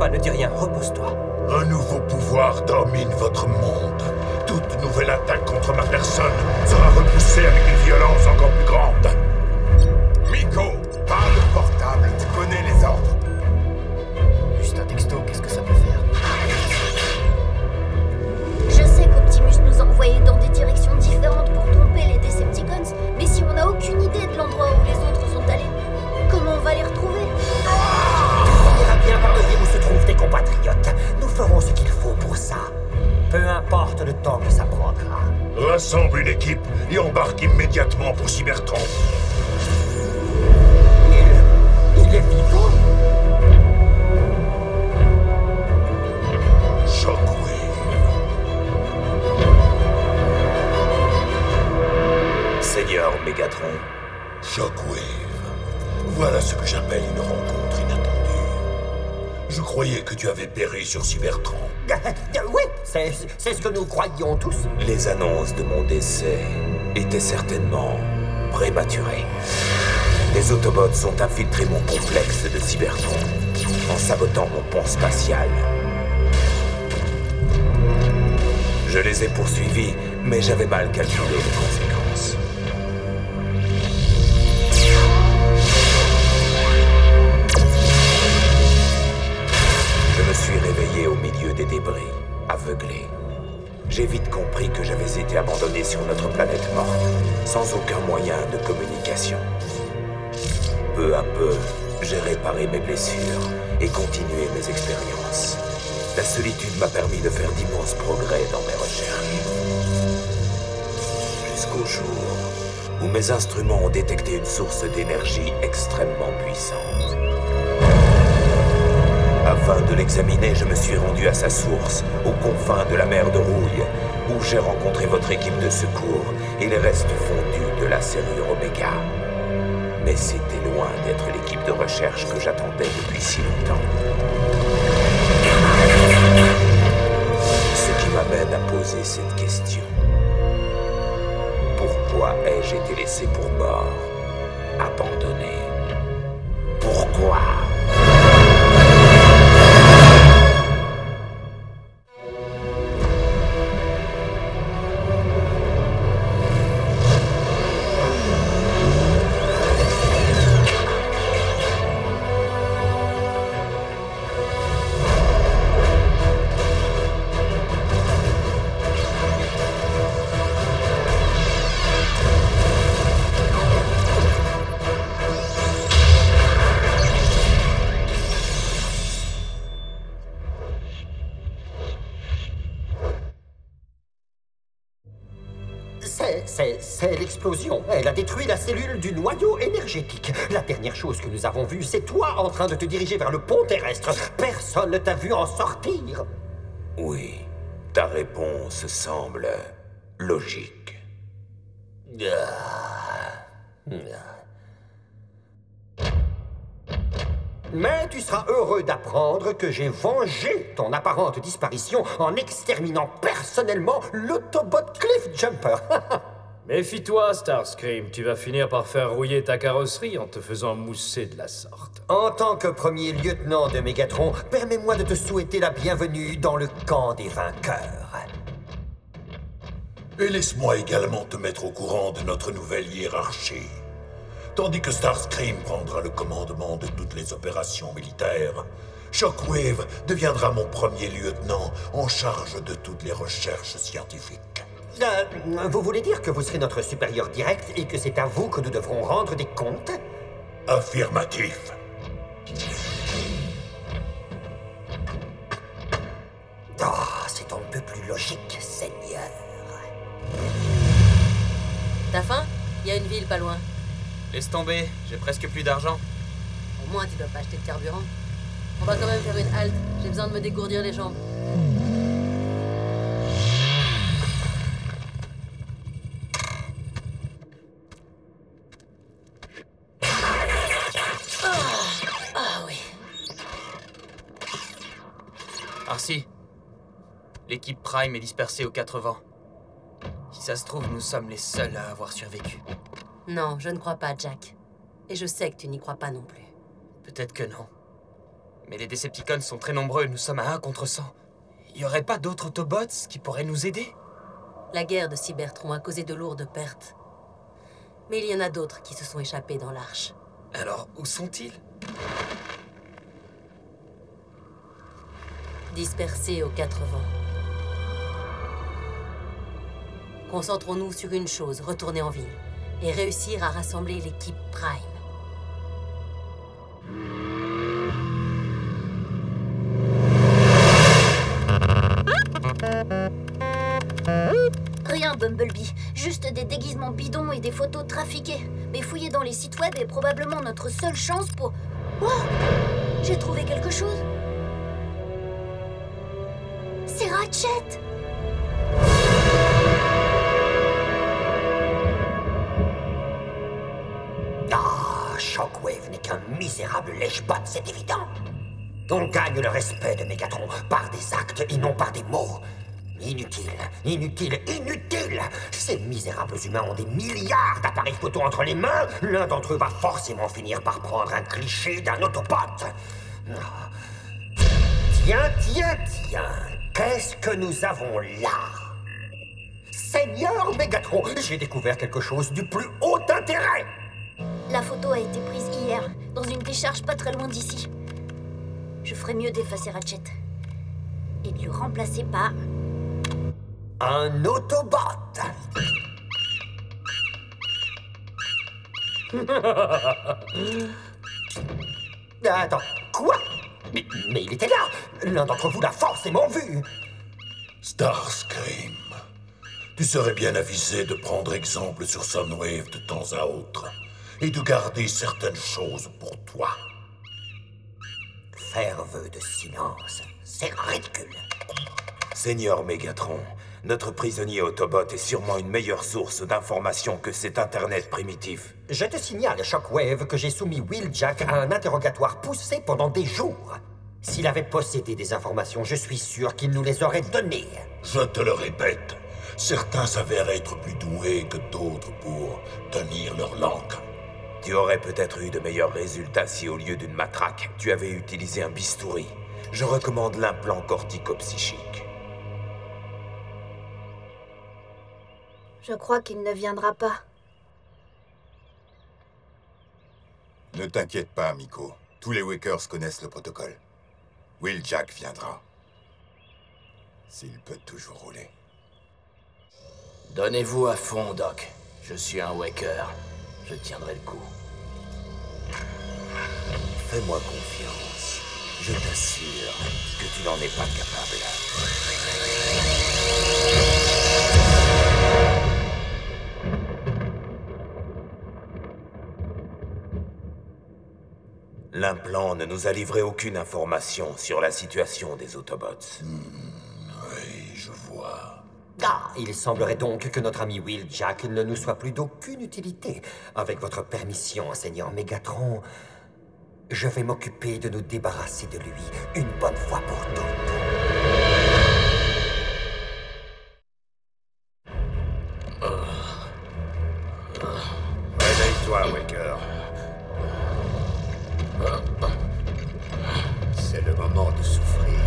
pas, ne dis rien, repose-toi. Un nouveau pouvoir domine votre monde. Toute nouvelle attaque contre ma personne sera repoussée avec une violence encore plus grande. Miko, parle au portable, tu connais les ordres. Juste un texto, qu'est-ce que ça peut faire? Je sais qu'Optimus nous a envoyés dans des directions différentes pour tromper les Decepticons, mais si on n'a aucune idée de l'endroit où les autres sont allés, comment on va les retrouver? Tu finiras bien par me dire où se trouvent tes compatriotes. Nous ferons ce qu'il faut pour ça. Peu importe le temps que ça prendra. Rassemble une équipe et embarque immédiatement pour Cybertron. Il est vivant. Shockwave. Seigneur Megatron. Shockwave. Voilà ce que j'appelle une rencontre inattendue. Je croyais que tu avais péri sur Cybertron. Oui, c'est ce que nous croyions tous. Les annonces de mon décès étaient certainement prématurées. Les Autobots ont infiltré mon complexe de Cybertron en sabotant mon pont spatial. Je les ai poursuivis, mais j'avais mal calculé les conséquences. Je me suis réveillé au milieu des débris, aveuglé. J'ai vite compris que j'avais été abandonné sur notre planète morte, sans aucun moyen de communication. Peu à peu, j'ai réparé mes blessures et continué mes expériences. La solitude m'a permis de faire d'immenses progrès dans mes recherches. Jusqu'au jour où mes instruments ont détecté une source d'énergie extrêmement puissante. Afin de l'examiner, je me suis rendu à sa source, aux confins de la mer de Rouille, où j'ai rencontré votre équipe de secours et les restes fondus de la serrure Oméga. Mais c'était loin d'être l'équipe de recherche que j'attendais depuis si longtemps. Ce qui m'amène à poser cette question. Pourquoi ai-je été laissé pour mort, abandonné? Pourquoi? C'est l'explosion. Elle a détruit la cellule du noyau énergétique. La dernière chose que nous avons vue, c'est toi en train de te diriger vers le pont terrestre. Personne ne t'a vu en sortir. Oui, ta réponse semble logique. Mais tu seras heureux d'apprendre que j'ai vengé ton apparente disparition en exterminant personnellement l'Autobot Cliff Jumper. Méfie-toi, Starscream, tu vas finir par faire rouiller ta carrosserie en te faisant mousser de la sorte. En tant que premier lieutenant de Megatron, permets-moi de te souhaiter la bienvenue dans le camp des vainqueurs. Et laisse-moi également te mettre au courant de notre nouvelle hiérarchie. Tandis que Starscream prendra le commandement de toutes les opérations militaires, Shockwave deviendra mon premier lieutenant en charge de toutes les recherches scientifiques. Vous voulez dire que vous serez notre supérieur direct et que c'est à vous que nous devrons rendre des comptes? Affirmatif. C'est un peu plus logique, Seigneur. T'as faim? Il y a une ville pas loin. Laisse tomber, j'ai presque plus d'argent. Au moins, tu dois pas acheter de carburant. On va quand même faire une halte. J'ai besoin de me dégourdir les jambes. Ah oui. Arcee, l'équipe Prime est dispersée aux 4 vents. Si ça se trouve, nous sommes les seuls à avoir survécu. Non, je ne crois pas, Jack. Et je sais que tu n'y crois pas non plus. Peut-être que non. Mais les Decepticons sont très nombreux, nous sommes à 1 contre 100. Y aurait pas d'autres Autobots qui pourraient nous aider? La guerre de Cybertron a causé de lourdes pertes. Mais il y en a d'autres qui se sont échappés dans l'Arche. Alors, où sont-ils? Dispersés aux 4 vents. Concentrons-nous sur une chose, retourner en ville. Et réussir à rassembler l'équipe Prime. Rien, Bumblebee. Juste des déguisements bidons et des photos trafiquées. Mais fouiller dans les sites web est probablement notre seule chance pour... Oh! J'ai trouvé quelque chose. C'est Ratchet! Ah, Shockwave n'est qu'un misérable lèche-bot, c'est évident. On gagne le respect de Megatron par des actes et non par des mots. Inutile, inutile, inutile! Ces misérables humains ont des milliards d'appareils photo entre les mains. L'un d'entre eux va forcément finir par prendre un cliché d'un Autobot. Tiens, tiens, tiens. Qu'est-ce que nous avons là? Seigneur Megatron, j'ai découvert quelque chose du plus haut intérêt. La photo a été prise hier, dans une décharge pas très loin d'ici. Je ferais mieux d'effacer Ratchet. Et de le remplacer par... un Autobot. Attends, quoi? Mais il était là. L'un d'entre vous l'a forcément vu. Starscream, tu serais bien avisé de prendre exemple sur Soundwave de temps à autre et de garder certaines choses pour toi. Faire vœu de silence, c'est ridicule. Seigneur Megatron, notre prisonnier Autobot est sûrement une meilleure source d'informations que cet Internet primitif. Je te signale, Shockwave, que j'ai soumis Wheeljack à un interrogatoire poussé pendant des jours. S'il avait possédé des informations, je suis sûr qu'il nous les aurait données. Je te le répète, certains s'avèrent être plus doués que d'autres pour tenir leur langue. Tu aurais peut-être eu de meilleurs résultats si au lieu d'une matraque, tu avais utilisé un bistouri. Je recommande l'implant cortico-psychique. Je crois qu'il ne viendra pas. Ne t'inquiète pas, Miko. Tous les Wakers connaissent le protocole. Wheeljack viendra. S'il peut toujours rouler. Donnez-vous à fond, Doc. Je suis un Waker. Je tiendrai le coup. Fais-moi confiance. Je t'assure que tu n'en es pas capable. L'implant ne nous a livré aucune information sur la situation des Autobots. Oui, je vois. Ah, il semblerait donc que notre ami Wheeljack ne nous soit plus d'aucune utilité. Avec votre permission, Seigneur Megatron, je vais m'occuper de nous débarrasser de lui une bonne fois pour toutes. Réveille-toi, Waker. C'est le moment de souffrir.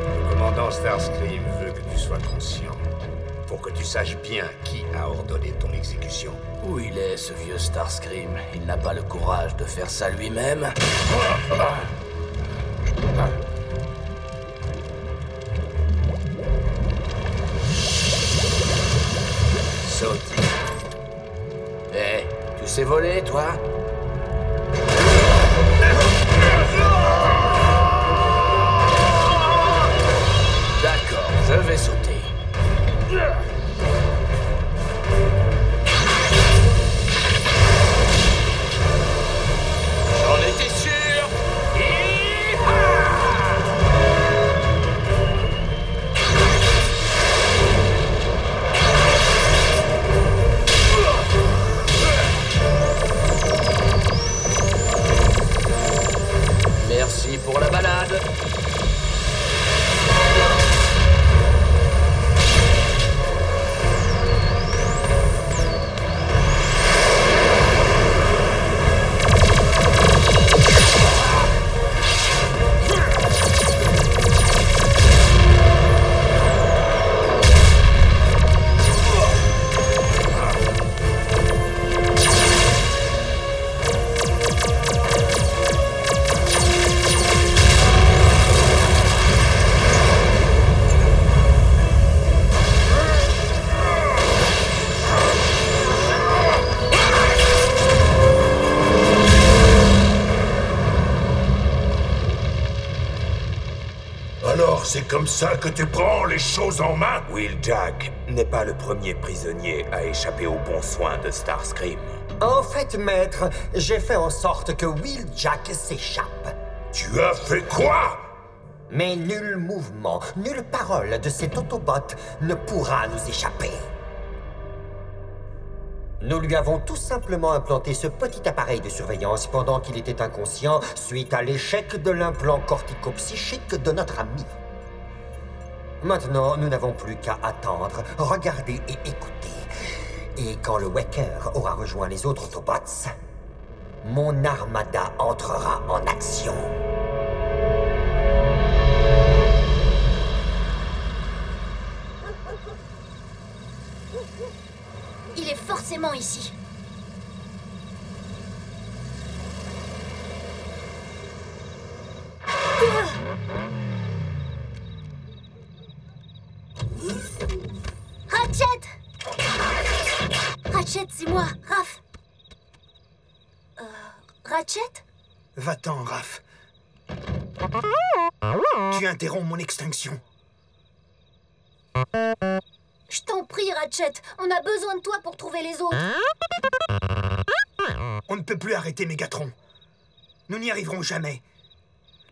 Le commandant Starscream veut que tu sois conscient, pour que tu saches bien qui a ordonné ton exécution. Où il est, ce vieux Starscream? Il n'a pas le courage de faire ça lui-même. Saute. Hé, tu sais voler, toi? D'accord, je vais sauter. J'en étais sûr. Merci pour la balade. c'est comme ça que tu prends les choses en main? Wheeljack n'est pas le premier prisonnier à échapper aux bons soins de Starscream. En fait, maître, j'ai fait en sorte que Wheeljack s'échappe. Tu as fait quoi? Mais nul mouvement, nulle parole de cet Autobot ne pourra nous échapper. Nous lui avons tout simplement implanté ce petit appareil de surveillance pendant qu'il était inconscient suite à l'échec de l'implant cortico-psychique de notre ami. Maintenant, nous n'avons plus qu'à attendre, regarder et écouter. Et quand le Waker aura rejoint les autres Autobots, mon armada entrera en action. Il est forcément ici. Ratchet! Ratchet, c'est moi, Raph. Ratchet? Va-t'en, Raph. Tu interromps mon extinction. Je t'en prie, Ratchet. On a besoin de toi pour trouver les autres. On ne peut plus arrêter Mégatron. Nous n'y arriverons jamais.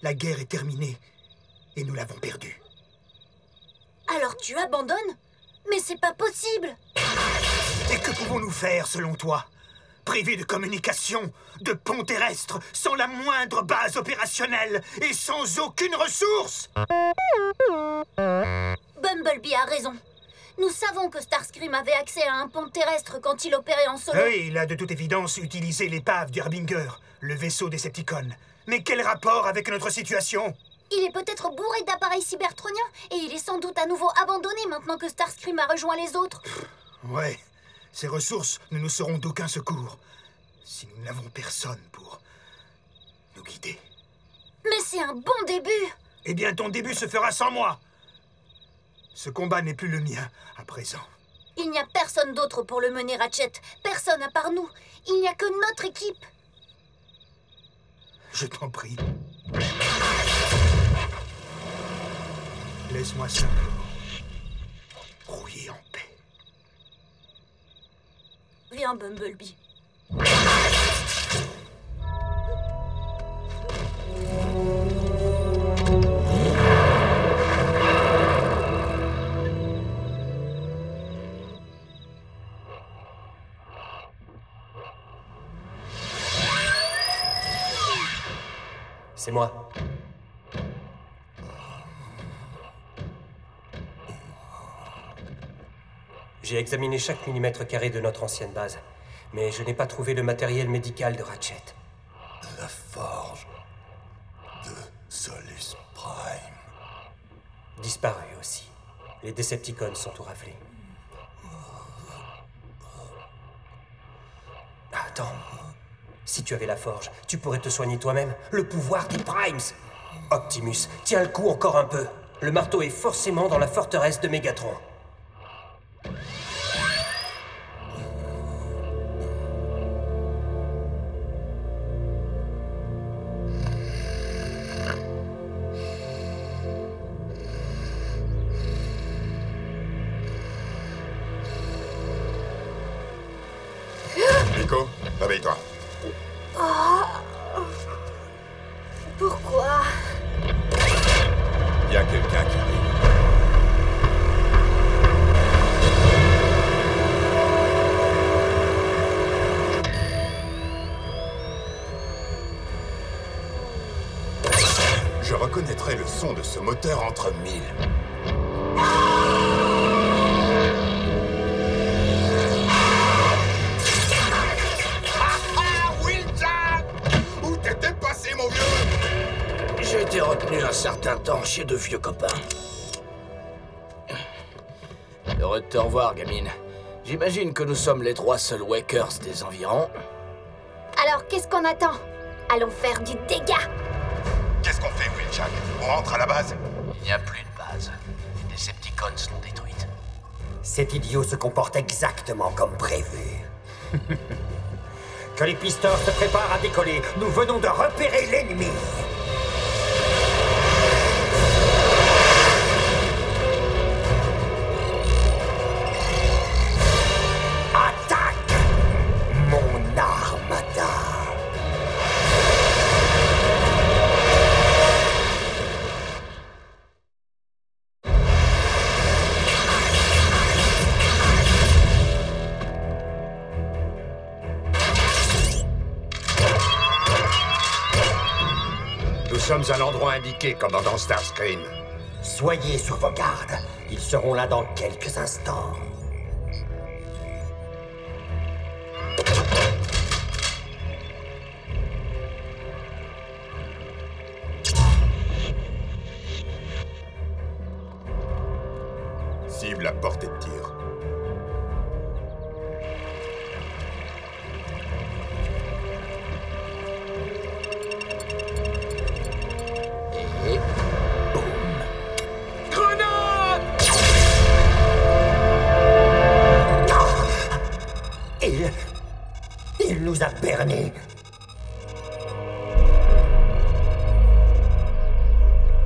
La guerre est terminée et nous l'avons perdue. Alors tu abandonnes? Mais c'est pas possible! Et que pouvons-nous faire, selon toi? Privé de communication, de ponts terrestres, sans la moindre base opérationnelle et sans aucune ressource? Bumblebee a raison. Nous savons que Starscream avait accès à un pont terrestre quand il opérait en solo. Oui, il a de toute évidence utilisé l'épave du Harbinger, le vaisseau des Decepticons. Mais quel rapport avec notre situation? Il est peut-être bourré d'appareils cybertroniens et il est sans doute à nouveau abandonné maintenant que Starscream a rejoint les autres. Ouais, ces ressources ne nous seront d'aucun secours si nous n'avons personne pour nous guider. Mais c'est un bon début! Eh bien, ton début se fera sans moi. Ce combat n'est plus le mien, à présent. Il n'y a personne d'autre pour le mener, Ratchet. Personne à part nous. Il n'y a que notre équipe. Je t'en prie. Laisse-moi simplement rouiller en paix. Viens, Bumblebee. C'est moi. J'ai examiné chaque millimètre carré de notre ancienne base, mais je n'ai pas trouvé le matériel médical de Ratchet. La forge de Solus Prime. Disparu aussi. Les Decepticons sont tout raflés. Attends. Si tu avais la forge, tu pourrais te soigner toi-même. Le pouvoir des Primes. Optimus, tiens le coup encore un peu. Le marteau est forcément dans la forteresse de Mégatron. Nico, réveille-toi. Pourquoi? Il y a quelqu'un qui arrive. Je reconnaîtrai le son de ce moteur entre mille. J'ai été retenu un certain temps chez de vieux copains. Heureux de te revoir, gamine. J'imagine que nous sommes les 3 seuls Wakers des environs. Alors, qu'est-ce qu'on attend? Allons faire du dégât! Qu'est-ce qu'on fait, Wheeljack? On rentre à la base? Il n'y a plus de base. Les Decepticons l'ont détruite. Cet idiot se comporte exactement comme prévu. Que les pisteurs se préparent à décoller. Nous venons de repérer l'ennemi. sommes à l'endroit indiqué, commandant Starscream. Soyez sur vos gardes. Ils seront là dans quelques instants. Cible à portée de tir. Et... boum. Grenade! Il nous a bernés.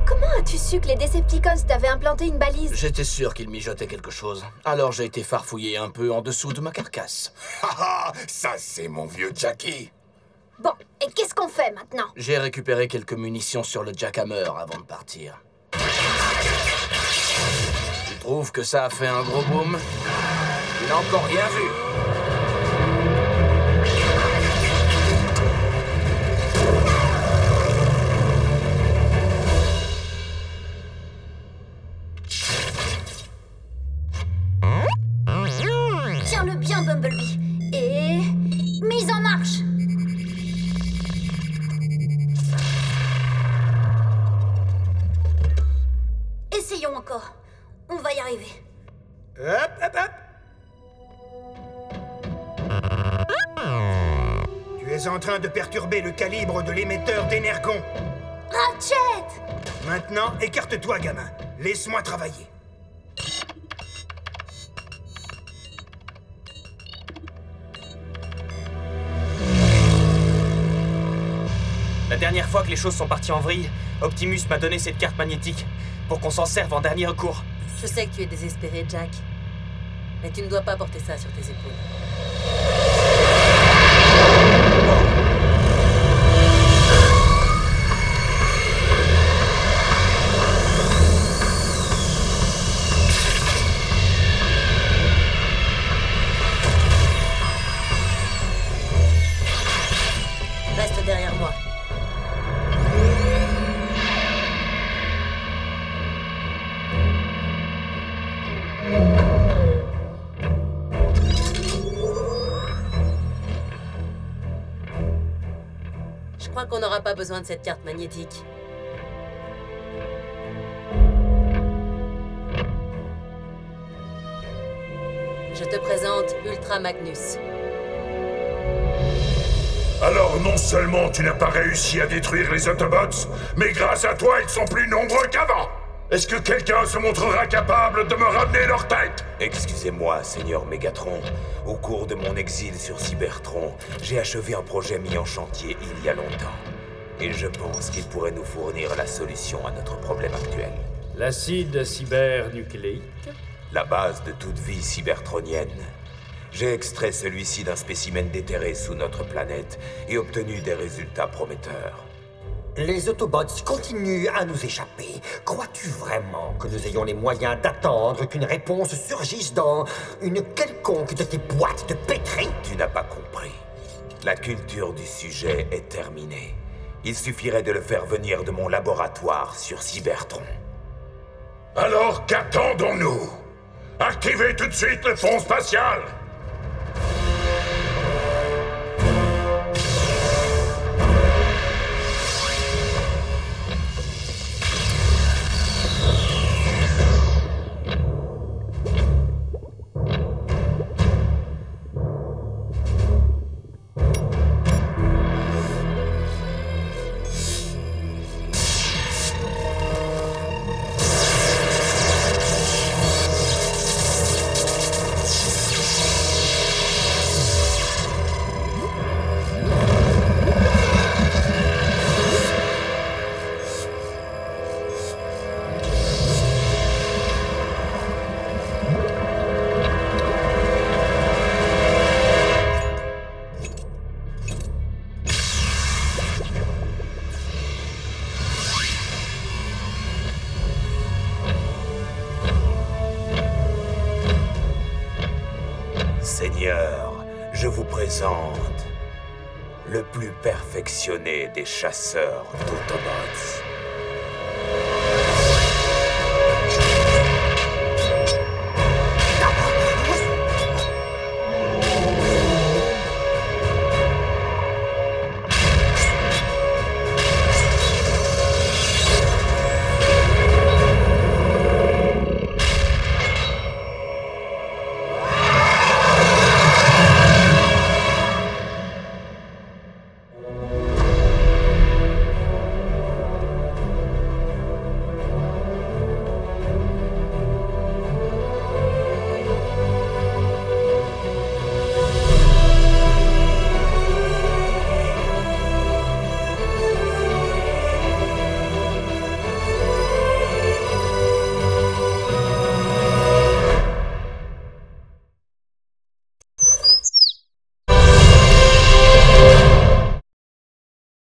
Comment as-tu su que les Decepticons t'avaient implanté une balise? J'étais sûr qu'il mijotait quelque chose. Alors j'ai été farfouiller un peu en dessous de ma carcasse. Haha, ça c'est mon vieux Jackie. Bon, et qu'est-ce qu'on fait maintenant? J'ai récupéré quelques munitions sur le Jackhammer avant de partir. Tu trouves que ça a fait un gros boom? Tu n'as encore rien vu. Tiens-le bien, Bumblebee. Et... mise en marche. Essayons encore. On va y arriver. Hop, hop, hop. Tu es en train de perturber le calibre de l'émetteur d'énergon. Ratchet! Maintenant, écarte-toi, gamin. Laisse-moi travailler. La dernière fois que les choses sont parties en vrille, Optimus m'a donné cette carte magnétique pour qu'on s'en serve en dernier recours. Je sais que tu es désespéré, Jack. Mais tu ne dois pas porter ça sur tes épaules. Reste derrière moi. Je crois qu'on n'aura pas besoin de cette carte magnétique. Je te présente Ultra Magnus. Alors non seulement tu n'as pas réussi à détruire les Autobots, mais grâce à toi ils sont plus nombreux qu'avant. Est-ce que quelqu'un se montrera capable de me ramener leur tête? Excusez-moi, Seigneur Megatron. Au cours de mon exil sur Cybertron, j'ai achevé un projet mis en chantier il y a longtemps. Et je pense qu'il pourrait nous fournir la solution à notre problème actuel. L'acide cybernucléique? La base de toute vie cybertronienne. J'ai extrait celui-ci d'un spécimen déterré sous notre planète et obtenu des résultats prometteurs. Les Autobots continuent à nous échapper. Crois-tu vraiment que nous ayons les moyens d'attendre qu'une réponse surgisse dans une quelconque de tes boîtes de pétri? Tu n'as pas compris. La culture du sujet est terminée. Il suffirait de le faire venir de mon laboratoire sur Cybertron. Alors qu'attendons-nous? Activez tout de suite le pont spatial! Seigneur, je vous présente le plus perfectionné des chasseurs d'Autobots.